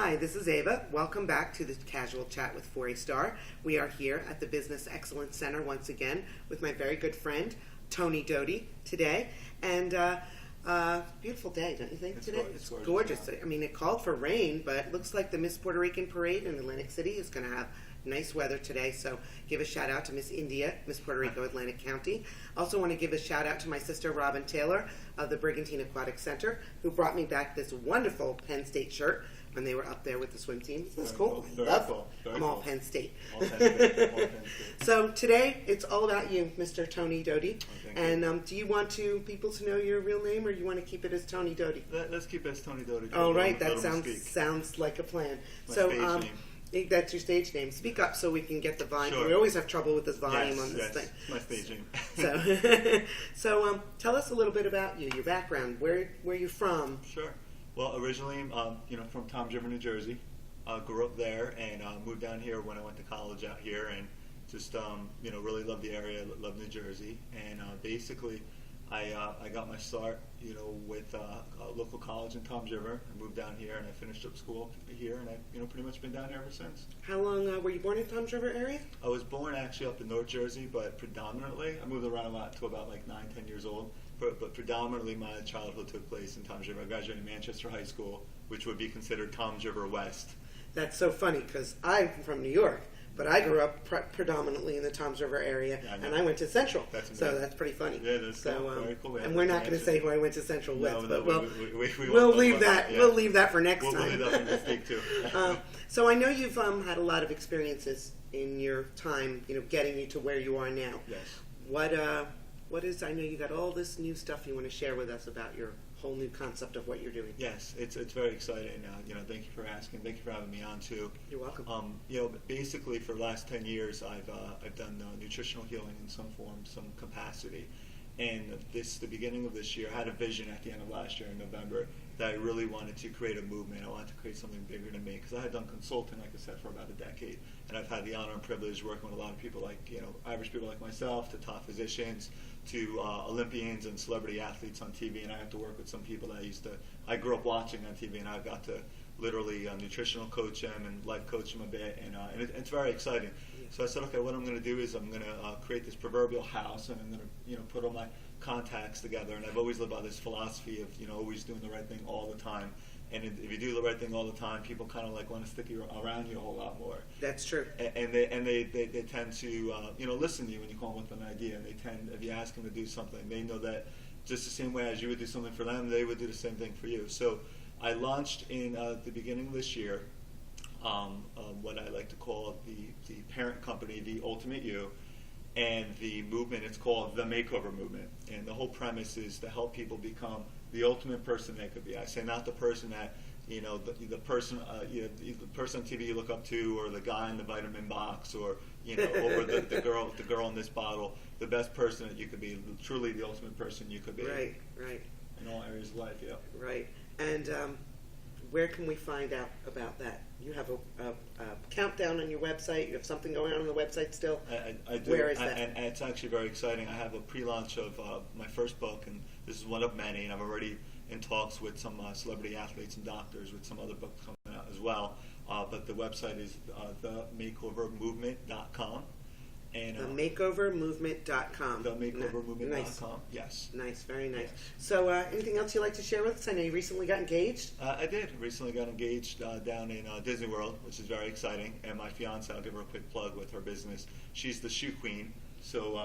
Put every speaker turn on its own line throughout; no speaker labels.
Hi, this is Ava. Welcome back to the Casual Chat with 4A Star. We are here at the Business Excellence Center once again with my very good friend, Tony Dody, today. And beautiful day, don't you think, today? It's gorgeous. I mean, it called for rain, but it looks like the Miss Puerto Rican Parade in Atlantic City is going to have nice weather today, so give a shout out to Miss India, Miss Puerto Rico, Atlantic County. Also want to give a shout out to my sister Robin Taylor of the Brigantine Aquatic Center, who brought me back this wonderful Penn State shirt when they were up there with the swim team. That's cool. I love it. I'm all Penn State. All Penn State. So today it's all about you, Mr. Tony Dody. And do you want people to know your real name, or you want to keep it as Tony Dody?
Let's keep it as Tony Dody.
All right, that sounds like a plan. That's your stage name. Speak up so we can get the volume. Sure. We always have trouble with this volume on this thing.
My stage name.
So tell us a little bit about you, your background, where you're from.
Sure. Well, originally, from Toms River, New Jersey. Grew up there and moved down here when I went to college out here, and just really loved the area, loved New Jersey, and basically. I got my start, with a local college in Toms River. I moved down here and I finished up school here, and I've, pretty much been down here ever since.
How long were you born in Toms River area?
I was born actually up in North Jersey, but predominantly, I moved around a lot to about like 9, 10 years old. But predominantly my childhood took place in Toms River. I graduated Manchester High School, which would be considered Toms River West.
That's so funny because I'm from New York. But I grew up predominantly in the Toms River area, and I went to Central, so that's pretty funny.
Yeah, that's very cool.
And we're not going to say who I went to Central with, but
we'll
leave that. Yeah. We'll leave that for next time.
We'll leave that for mistake too.
So I know you've had a lot of experiences in your time, getting you to where you are now.
Yes.
What is? I know you got all this new stuff you want to share with us about your whole new concept of what you're doing.
Yes, it's very exciting. Thank you for asking. Thank you for having me on too.
You're welcome.
Basically for the last 10 years, I've done nutritional healing in some form, some capacity. And the beginning of this year, I had a vision at the end of last year in November that I really wanted to create a movement. I wanted to create something bigger than me, because I had done consulting, like I said, for about a decade, and I've had the honor and privilege working with a lot of people like average people like myself, to top physicians, to Olympians and celebrity athletes on TV, and I have to work with some people that I grew up watching on TV, and I've got to literally nutritional coach them and life coach them a bit, and it's very exciting. So I said, okay, what I'm going to do is I'm going to create this proverbial house, and I'm going to put all my contacts together. And I've always lived by this philosophy of always doing the right thing all the time. And if you do the right thing all the time, people kind of want to stick around you a whole lot more.
That's true.
And they tend to listen to you when you call them with an idea. And they tend, if you ask them to do something, they know that just the same way as you would do something for them, they would do the same thing for you. So I launched in the beginning of this year what I like to call the parent company, The Ultimate You, and the movement. It's called the Makeover Movement, and the whole premise is to help people become the ultimate person they could be. I say not the person that the person the person on TV you look up to, or the guy in the vitamin box, or or the girl in this bottle. The best person that you could be, truly the ultimate person you could be.
Right.
In all areas of life, yeah.
Right. And where can we find out about that? You have a countdown on your website. You have something going on the website still?
I do.
Where is that?
And it's actually very exciting. I have a pre-launch of my first book, and this is one of many, and I'm already in talks with some celebrity athletes and doctors with some other books coming out as well. But the website is themakeovermovement.com. And
themakeovermovement.com.
Themakeovermovement.com.
Nice.
Yes.
Nice, very nice.
Yes.
So anything else you'd like to share with us? I know you recently got engaged.
I did. Recently got engaged down in Disney World, which is very exciting. And my fiance, I'll give her a quick plug with her business. She's the shoe queen. So,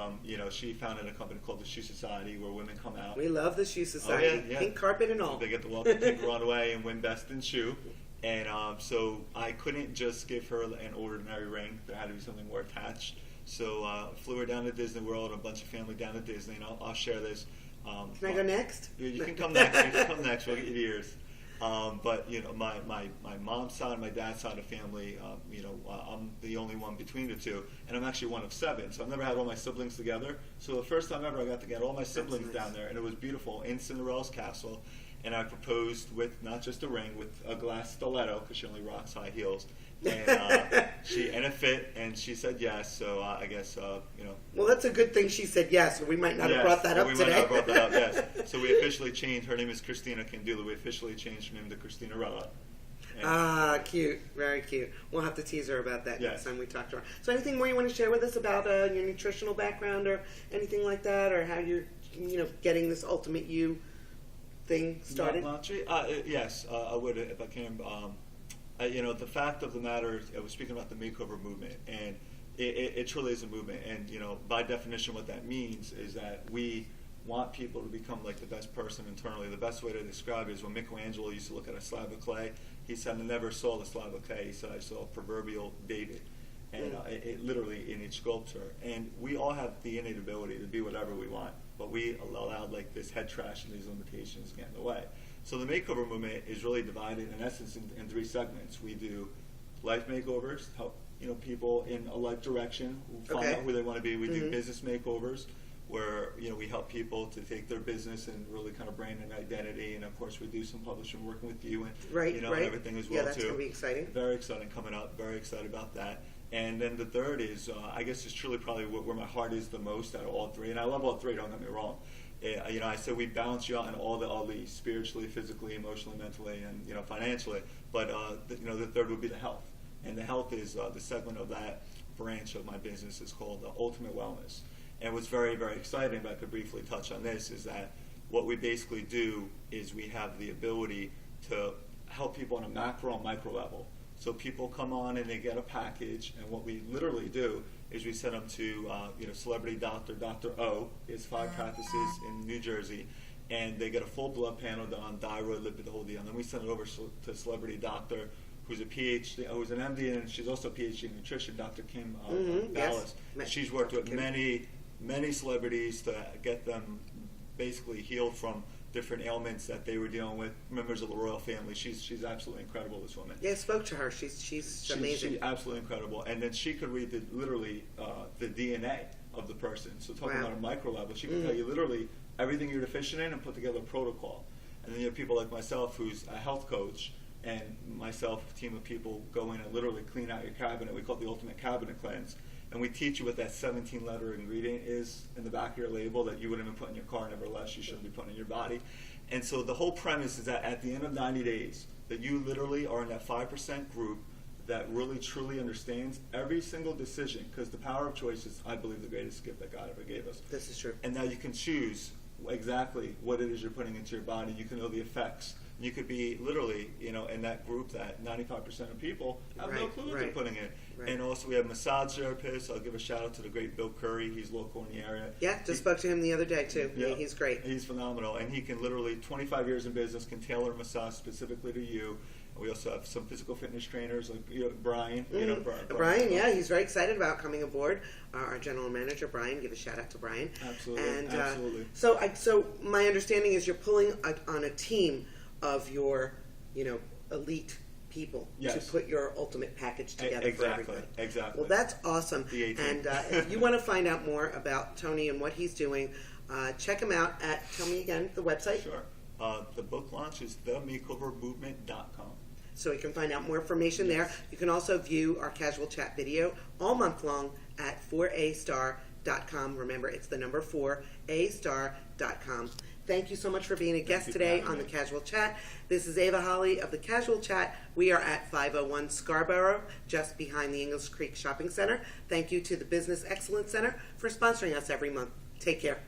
she founded a company called the Shoe Society, where women come out.
We love the Shoe Society.
Oh, yeah.
Pink carpet and all.
They get to walk the pink runway and win best in shoe. And so I couldn't just give her an ordinary ring. There had to be something more attached. So flew her down to Disney World, a bunch of family down to Disney, and I'll share this.
Can I go next?
You can come next. You can come next. We'll get your ears. But my mom's side and my dad's side of family, I'm the only one between the two, and I'm actually one of 7. So I've never had all my siblings together. So the first time ever, I got to get all my siblings down there, and it was beautiful in Cinderella's castle. And I proposed with not just a ring, with a glass stiletto, because she only rocks high heels. And it fit, and she said yes. So I guess
Well, that's a good thing she said yes. We might not have brought that up today.
We might not have brought that up. Yes. So we officially changed. Her name is Christina Candula. We officially changed her name to Christina Rella.
Ah, cute. Very cute. We'll have to tease her about that
Yes.
next time we talk to her. So anything more you want to share with us about your nutritional background or anything like that, or how you're, getting this Ultimate You thing started?
Yes, I would if I can. The fact of the matter is, I was speaking about the makeover movement, and it truly is a movement. And by definition, what that means is that we want people to become like the best person internally. The best way to describe it is when Michelangelo used to look at a slab of clay, he said, "I never saw the slab of clay." He said, "I saw a proverbial David." And it literally in each sculpture. And we all have the innate ability to be whatever we want, but we allowed like this head trash and these limitations get in the way. So the makeover movement is really divided in essence in 3 segments. We do life makeovers, help people in a life direction find out who they want to be. We do business makeovers, where we help people to take their business and really kind of brand and identity. And of course, we do some publishing, working with you and and everything as well.
Yeah, that's going to be exciting.
Very exciting coming up. Very excited about that. And then the third is, I guess, it's truly probably where my heart is the most out of all 3. And I love all 3. Don't get me wrong. I said we balance you out in all the Ls, spiritually, physically, emotionally, mentally, and financially. But the third would be the health. And the health is the segment of that branch of my business is called Ultimate Wellness. And what's very, very exciting, if I could briefly touch on this, is that what we basically do is we have the ability to help people on a macro and micro level. So people come on and they get a package, and what we literally do is we send them to celebrity doctor, Dr. O, is 5 practices in New Jersey, and they get a full blood panel done, thyroid, lipid, the whole deal. And then we send it over to celebrity doctor, who's a PhD, who's an MD, and she's also a PhD in nutrition, Dr. Kim Ballas.
Yes.
She's worked with many celebrities to get them basically healed from different ailments that they were dealing with, members of the royal family. She's absolutely incredible, this woman.
Yeah, I spoke to her. She's amazing.
She's absolutely incredible. And then she could read literally the DNA of the person. So talking about a micro level, she can tell you literally everything you're deficient in and put together a protocol. And then you have people like myself, who's a health coach, and myself, a team of people, go in and literally clean out your cabinet. We call it the Ultimate Cabinet Cleanse. And we teach you what that 17-letter ingredient is in the back of your label that you wouldn't even put in your car, nevertheless you shouldn't be putting in your body. And so the whole premise is that at the end of 90 days, that you literally are in that 5% group that really truly understands every single decision, because the power of choice is, I believe, the greatest gift that God ever gave us.
This is true.
And now you can choose exactly what it is you're putting into your body. You can know the effects. You could be literally, in that group that 95% of people have no clue what they're putting in. Right. And also we have massage therapists. I'll give a shout out to the great Bill Curry. He's local in the area.
Yeah, just spoke to him the other day too. Yeah, he's great.
He's phenomenal. And he can literally, 25 years in business, can tailor a massage specifically to you. And we also have some physical fitness trainers like Brian.
Brian, yeah, he's very excited about coming aboard. Our general manager, Brian. Give a shout out to Brian.
Absolutely.
And,
absolutely.
So my understanding is you're pulling on a team of your, elite people to put your ultimate package together for everybody.
Exactly.
Well, that's awesome. And if you want to find out more about Tony and what he's doing, check him out at, tell me again, the website.
Sure. The book launch is themakeovermovement.com.
So you can find out more information there. You can also view our casual chat video all month long at 4astar.com. Remember, it's the number 4, astar.com. Thank you so much for being a guest today on the Casual Chat. This is Ava Holly of the Casual Chat. We are at 501 Scarborough, just behind the Ingalls Creek Shopping Center. Thank you to the Business Excellence Center for sponsoring us every month. Take care.